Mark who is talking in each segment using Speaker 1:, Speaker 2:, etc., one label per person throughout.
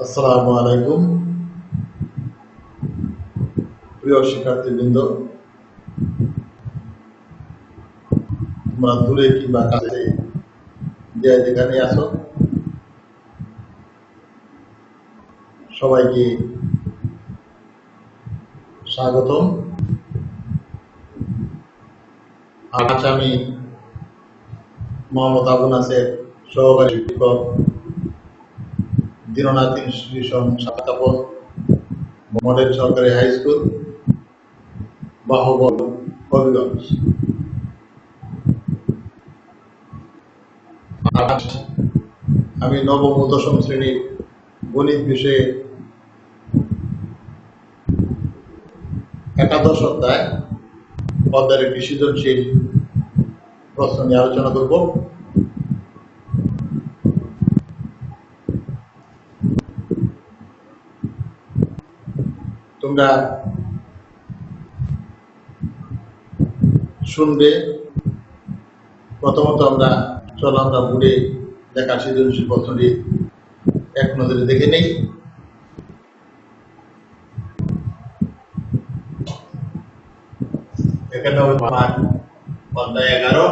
Speaker 1: আসসালামু আলাইকুম প্রিয় শিক্ষার্থীবৃন্দ, তোমরা দূরে কিংবা কাছে যে যেখানে আছো সবাইকে স্বাগতম। আজ আমি মোহাম্মদ আবু নাসের, সহকারী শিক্ষক, দীননাথ ইনস্টিটিউশন শাখাপথ, মডেল সরকারি হাই স্কুল, বাহুবল, হবিগঞ্জ। আজ আমি নবম ও দশম শ্রেণীর গণিত বিষয়ে একাদশ অধ্যায়ের একটি সৃজনশীল প্রশ্ন নিয়ে আলোচনা করব। তোমরা শুনবে। প্রথমত আমরা ঘুরে দেখা সৃজনশীল প্রশ্নটি এক নজরে দেখে নেই। এখানে অধ্যায় 11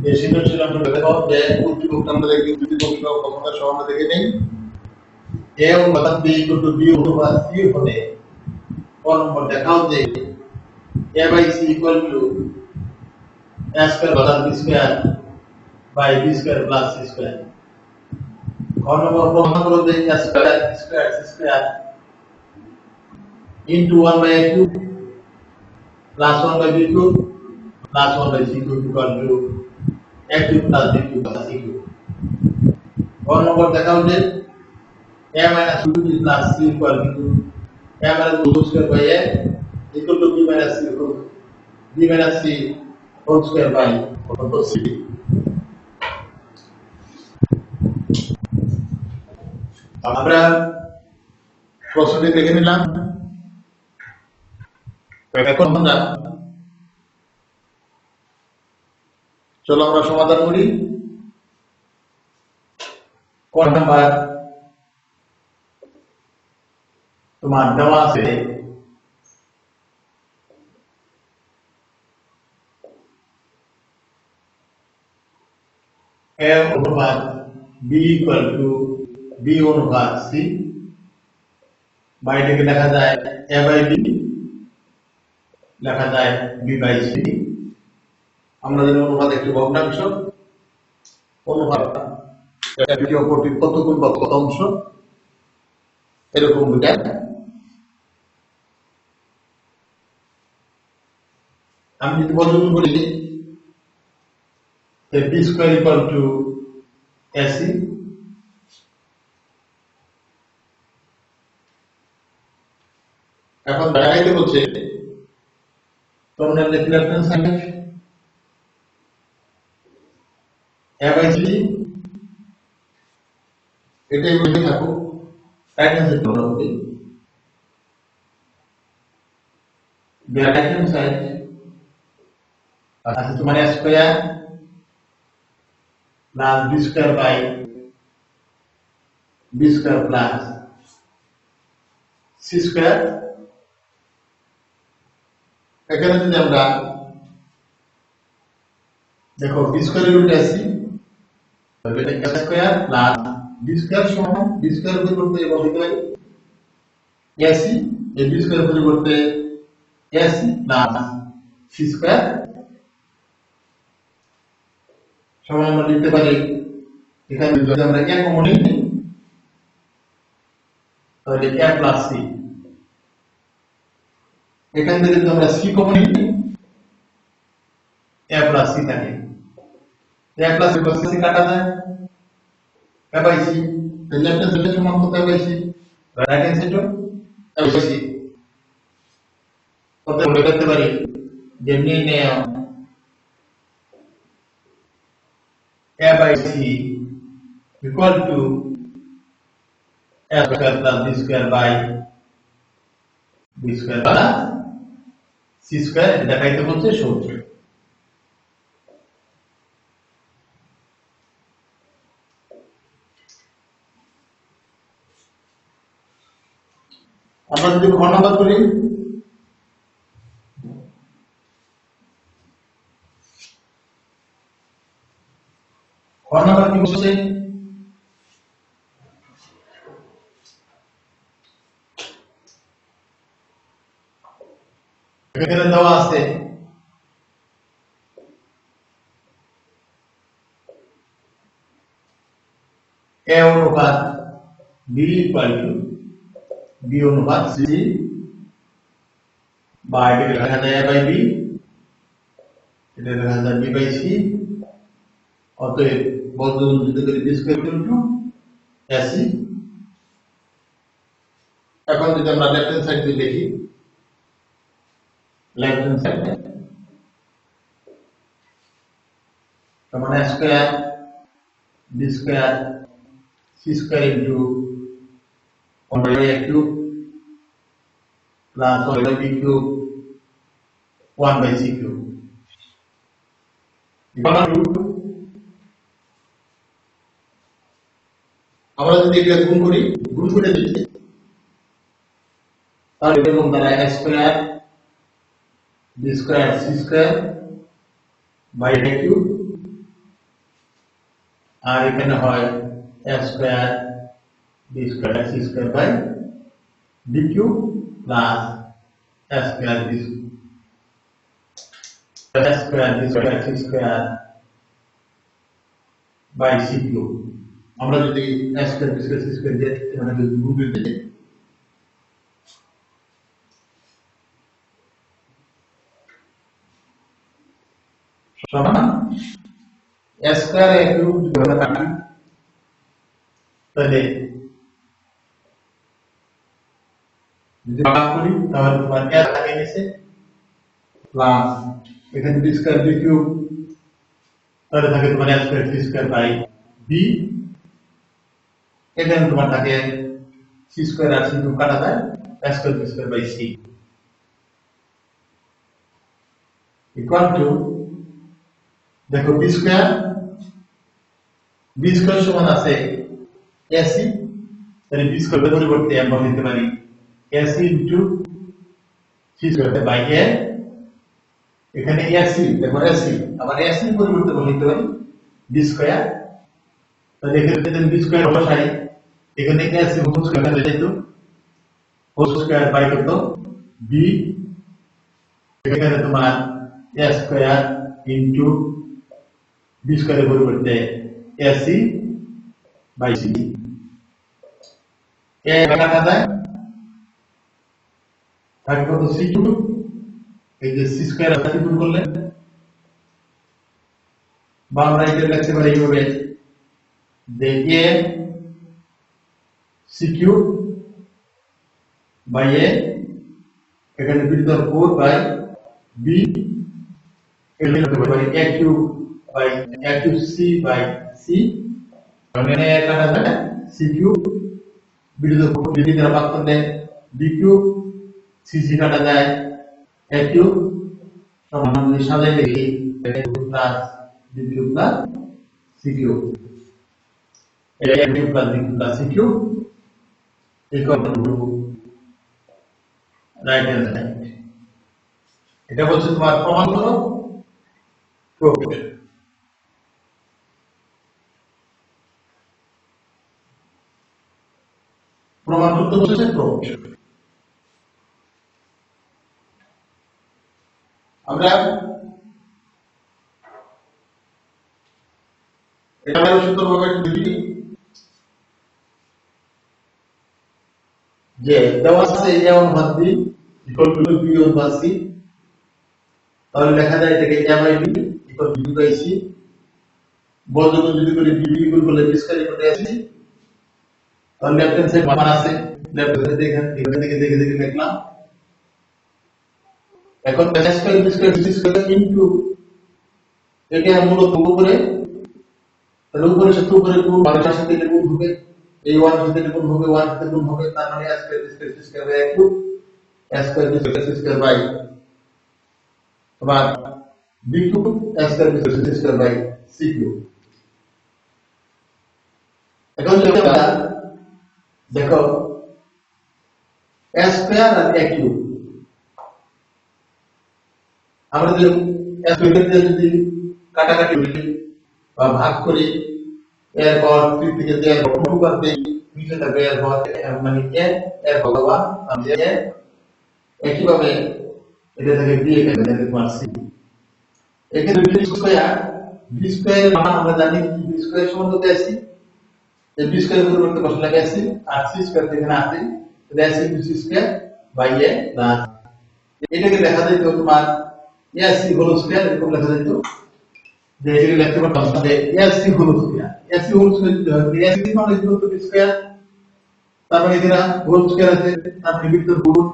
Speaker 1: এই সৃজনশীল অংশটা দেখো যে উদ্দীপক আমাদের উদ্দীপক প্রথমটা সহ আমরা দেখে নেই। এ অনুপাত বি ইকুয়াল বি অনুপাত সি হলে ক নম্বর দেখাও যে a by c equal to a square plus b square by b square plus c square। ক নম্বর প্রমাণ করো যে a square square c square into 1 by a cube plus 1 by b cube plus 1 by c cube equal to a cube plus b cube plus c cube। ক নম্বর দেখাও যে a minus 2b plus c equal to a minus 2 square by a equal to b minus c equal to b minus c whole square by c। আমরা প্রশ্নটি দেখে নিলাম। এখন আমরা চলো আমরা সমাধান করি। ক নাম্বার তোমার দেওয়া আছে a অনুপাত b equal to b অনুপাত c, বাইরেকে লেখা যায় a by b, লেখা যায় b by c। আমরা জানি অনুপাত একটি ভগ্নাংশ। অনুপাত একে অপরটির কত গুণ বা কত অংশ এরকম বুঝায়। আমি যদি বর্গমূল বলি b square equal to ac, এখন দেখাইতে বলছে তোমরা left hand side a by c এটাই বলতে থাকো, রাইট হ্যান্ড সাইড তোমরা বলি রাইট হ্যান্ড সাইড আছে তোমার a square plus b square by b square plus c square। এখানে যদি আমরা দেখো b square রুট ac তবে এটা a square plus b square সমান b square পরিবর্তে বলতে পারি ac, এই b square পরিবর্তে ac plus c square সমান আমরা লিখতে পারি। এখানে যদি আমরা a কমন নিই তাহলে a plus c, এখান থেকে যদি আমরা c কমন নিই a plus c থাকে, a plus c কাটা যায় a by c, left hand side সমান কত a by c, right hand side a by c। কত আমরা করতে পারি যে নির্ণয় a by c equal to a square plus b square by b square plus c c square দেখাইতে বলছে সূত্র। আমরা যদি খ নাম্বার করি, খ নাম্বার কি বলছে, এখানে দেওয়া আছে এ অনুপাত বি ইকুয়াল টু বি অনুপাত সি বা এটাকে লেখা যায় এ বাই বি, এটা লেখা যায় বি বাই সি। অতএব বর্গমূল যদি করি b square equal to a c. এখন যদি আমরা লেফট হ্যান্ড সাইড দিয়ে দেখি, লেফট হ্যান্ড সাইড তার মানে square b square c square into 1 by a cube plus 1 by b cube 1 by c cube equal to, আমরা যদি এটা গুণ করি, গুণ করে দিচ্ছি, তাহলে এরকম দাঁড়ায় a square b square c square by a cube, আর এখানে হয় a square b square c square by b cube plus a square b square c square by c cube. আমরা যদি a square b square c square দিয়ে এখানে যদি গুণ করে দিই, সমান a স্কয়ার a কিউব যদি আমরা কাটি, তাহলে যদি ভাগ করি তাহলে তোমার a থাকে নিচে প্লাস এখানে b স্কয়ার b কিউব, তাহলে থাকে তোমার a square c square by b, এখানে তোমার থাকে c স্কয়ার আর c কিউব কাটা যায় a square b square by c equal to, দেখো b স্কয়ার সমান আছে ac, তাহলে b স্কয়ার এর পরিবর্তে আমরা নিতে পারি ac into c square by a, এখানে ac দেখো ac আবার ac এর পরিবর্তে আমরা নিতে পারি b স্কয়ার, তাহলে এখানে যদি b স্কয়ার বসাই, এখানে ac হোল স্কয়ার হয়ে যেত, হোল স্কয়ার বাই কত b, এখানে তোমার a স্কয়ার ইনটু b স্কয়ারের পরিবর্তে ac বাই c, এ কাটা যায় থাকে কত c কিউব, এই যে c স্কয়ার আর c কিউব করলে, বা আমরা এটা লিখতে পারি এইভাবে যে a c cube by a, এখানে ভিতর 4 বাই b, এখানে লিখতে পারি a cube by a cube c by c, মানে a কাটা যায় c কিউব, ভিতর দ্বারা ভাগ করলে b কিউব, c কাটা যায় a কিউব, সমান সাজাই লিখি plus b cube plus c cube, a cube plus b cube plus c cube equal two right hand side. এটা বলছে তোমার প্রমাণ করো, প্রুফ। প্রমাণ করতে বলছে প্রুফ। আমরা এটা সুন্দরভাবে দেখি যে দেওয়া আছে a অনুপাত b ইকুয়াল টু b অনুপাত c, তাহলে লেখা যায় এটাকে a by b equal to b by c, বর্গমূল যদি করি b ইকুয়াল করলে b square equal to ac, তাহলে লেফট হ্যান্ড সাইড মান আছে, লেফট হ্যান্ড সাইড এখান থেকে দেখে লিখলাম। এখন a square b square c square into এটা মূলত উপরে, তাহলে উপরে সাথে উপরে গুণ, বারোটার সাথে এটা গুণ হবে, এই 1 এর সাথে গুণ হবে, 1 এর সাথে গুণ হবে, তার মানে a square b square c square by a cube, a square b square c square by তোমার B cube A square plus C square by C cube. এখন যদি আমরা দেখো এ স্কয়ার আর এ কিউব, আমরা যদি এ স্কয়ার দিয়ে যদি কাটাকাটি করি বা ভাগ করি, এরপর 3 থেকে যে টু বার দেই নিচে থাকবে এরপর মানে এ এর ভগবান আমি এ একইভাবে এটা থেকে বি এখানে দেখতে পাচ্ছি। এখানে বি স্কয়ার এর মান আমরা জানি বি স্কয়ার সমান কত আছে, এই বি স্কয়ার পরিবর্তে বসে লাগে আছে আর সি স্কয়ার এখানে আছে, তাহলে আছে b square by a plus এটাকে দেখা যায় তো তোমার এ সি হোল স্কয়ার এরকম লেখা যায় তো যে এটাকে লিখতে পারতাম তাহলে a c whole square, a c whole square যদি হয় এ সি মানে হলো তো বি স্কয়ার, তারপরে এখানে হোল স্কয়ার আছে তারপরে ভিতর গুণ,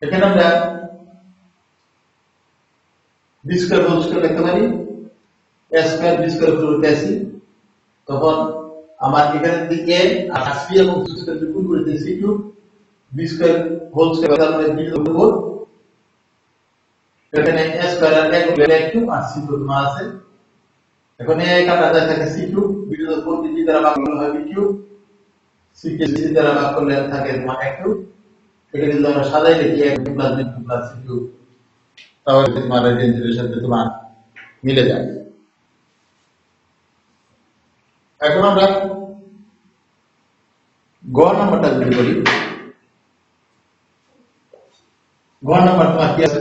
Speaker 1: এখানে আমরা বি স্কয়ার হোল স্কয়ার লিখতে পারি এ স্কয়ার বি স্কয়ার পরিবর্তে আছে, তখন আমার এখানে দিকে এ আর সি এবং সি স্কয়ার গুণ করে দিই c cube b square whole square তারপরে বি হোল, এখানে এ স্কয়ার আর এ কিউব আর সি কিউব আছে। এখন এ কাটা যায় থাকে সি কিউব, বি এর উপর বি দ্বারা ভাগ করলে হয় B cube, C K C দ্বারা ভাগ করলে থাকে তোমার এ কিউব। এটা যদি আমরা সাজাই লিখি A cube plus B cube plus C cube, তাহলে তোমার রেঞ্জের সাথে তোমার মিলে যায়। এখন আমরা গ নাম্বারটা যদি করি, গ নাম্বার তোমার কি আছে,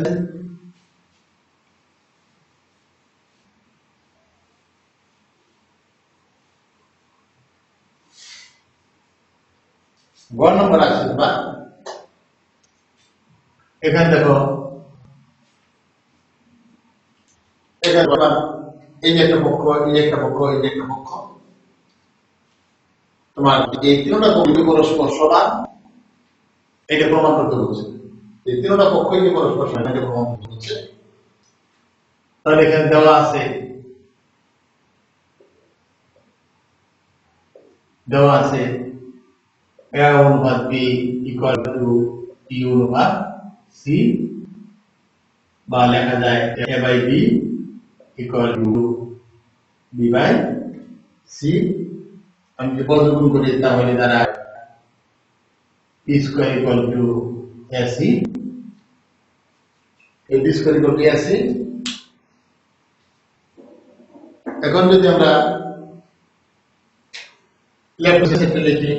Speaker 1: গ নাম্বার আছে তোমার এখানে দেখো এখানে তোমার এই যে একটা পক্ষ এই যে একটা পক্ষ এই যে একটা পক্ষ, তোমার এই তিনটা পক্ষ পরস্পর সমান এটা প্রমাণ করতে হচ্ছে, এই তিনটা পক্ষই যে পরস্পর সমান এটা প্রমাণ করতে হচ্ছে। তাহলে এখানে দেওয়া আছে a অনুপাত b ইকুয়াল টু e অনুপাত c, বা লেখা যায় a by b equal to b by c। আমি যদি বর্গমূল করি তাহলে দাঁড়ায় p square equal to ac, a b square equal to ac। এখন যদি আমরা লেফট সাইডে লিখি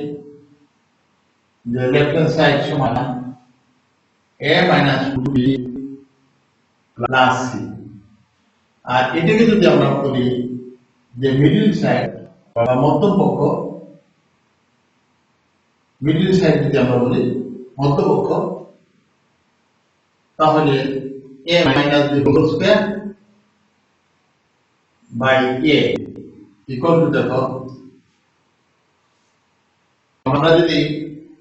Speaker 1: যে লেফট হ্যান্ড সাইড সমান a minus 2b plus c, আর এটাকে যদি আমরা বলি যে মিডল সাইড বা মধ্যপক্ষ, মিডল সাইড যদি আমরা বলি মধ্যপক্ষ, তাহলে a minus b whole square by a equal to দেখো আমরা যদি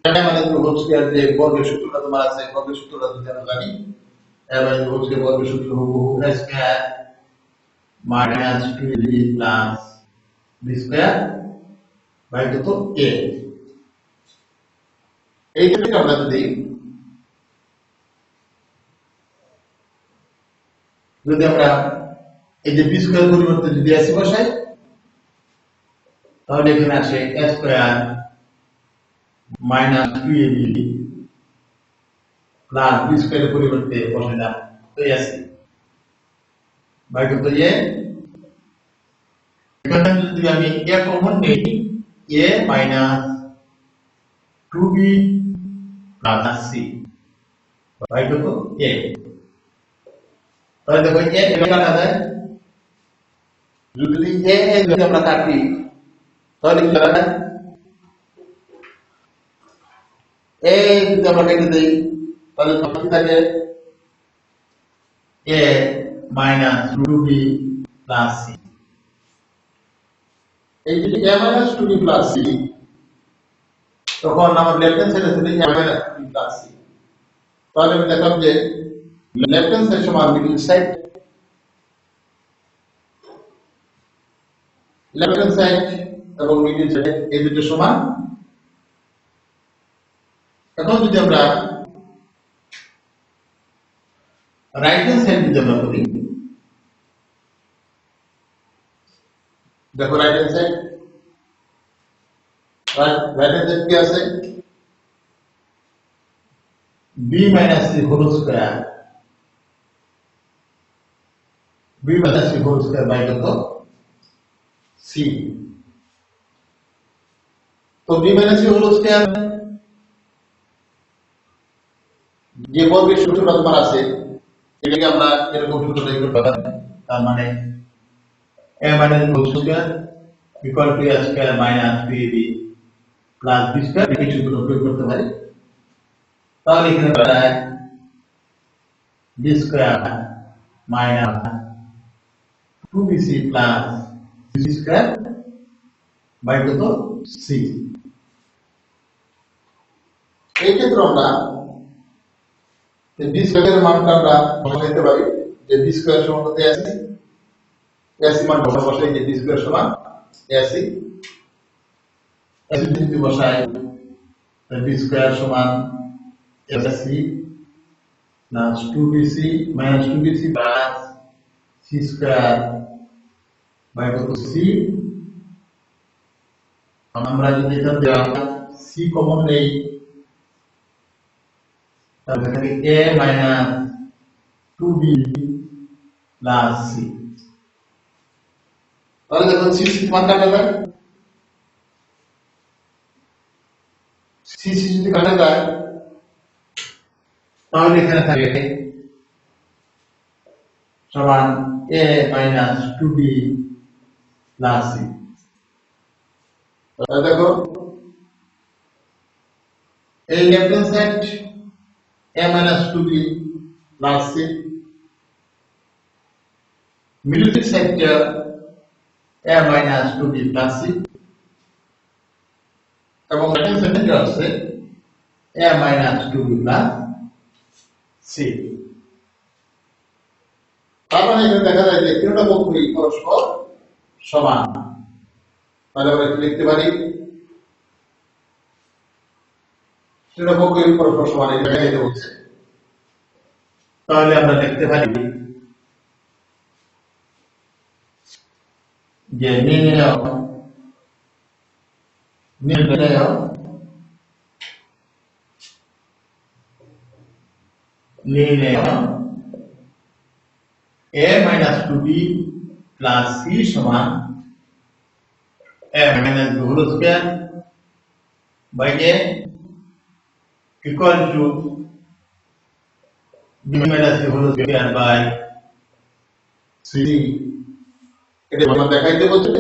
Speaker 1: a minus b whole square যে বর্গের সূত্রটা তোমার আছে বর্গের সূত্রটা যদি আমরা জানি a minus b whole square বর্গের সূত্র হবে a স্কয়ার minus 2b plus b square by কত a। এইটাকে আমরা যদি আমরা এই যে b স্কয়ার পরিবর্তে যদি ac বসাই তাহলে এখানে আসে a স্কয়ার minus 2ab plus b square পরিবর্তে বসাইলাম তো ac বাই কত a। এখানে যদি আমি a কমন নেই a minus 2b plus c by কত a, তাহলে দেখো a এটা কাটা যায়, যদি a যদি আমরা কাটি তাহলে কি দাঁড়ায় a যদি আমরা কেটে দেই তাহলে বাকি থাকে a minus 2b plus c। এই যদি a minus 2b plus c, তখন আমার লেফট হ্যান্ড সাইডে যদি a minus 2b plus c, তাহলে আমি দেখলাম যে লেফট হ্যান্ড সাইড সমান middle side, left hand side এবং মিডল সাইড এই দুটো সমান, যদি আমরা রাইট হ্যান্ড সাইড যদি আমরা করি, দেখো right hand side, right hand side কি আছে, b minus c whole square, b minus c whole square by কত c। তো b minus c whole square যে বর্গের সূত্রটা তোমার আছে এটাকে আমরা এরকম সূত্র লিখতে পারি, তার মানে a minus b whole square equal to a square minus 3b plus b square, এই সূত্র প্রয়োগ করতে পারি। তাহলে এখানে দাঁড়ায় b square minus 2bc plus c square by কত c। এই ক্ষেত্রে আমরা b স্কয়ারের মানটা আমরা বলে নিতে পারি যে b স্কয়ার সমান কত আছে, ac মান বসাই যে b স্কয়ার সমান ac, ac যদি বসাই b স্কয়ার সমান ac plus 2bc minus 2bc plus c square by কত c। আমরা যদি এটা দেওয়া c কমন নেই তাহলে এখানে a minus 2b plus c, তাহলে দেখো c মান কাটা যায়, c যদি কাটা যায় তাহলে এখানে থাকে সমান a minus 2b plus c। তাহলে দেখো এই left hand side a minus 2b plus c, middle সাইডটা a minus 2b plus c, এবং রাইট হ্যান্ড সাইডটা আছে a minus 2b plus c। তার মানে এখানে দেখা যায় যে তিনটা পক্ষই পরস্পর সমান। তাহলে আমরা কি লিখতে পারি, তিনটা পক্ষই পরস্পর সমান এটা দেখাইতে বলছে। তাহলে আমরা লিখতে পারি যে নির্ণয় a minus 2b plus c সমান a minus b whole square by a equal to b minus c whole square by c। এটা আমরা দেখাইতে বলছে।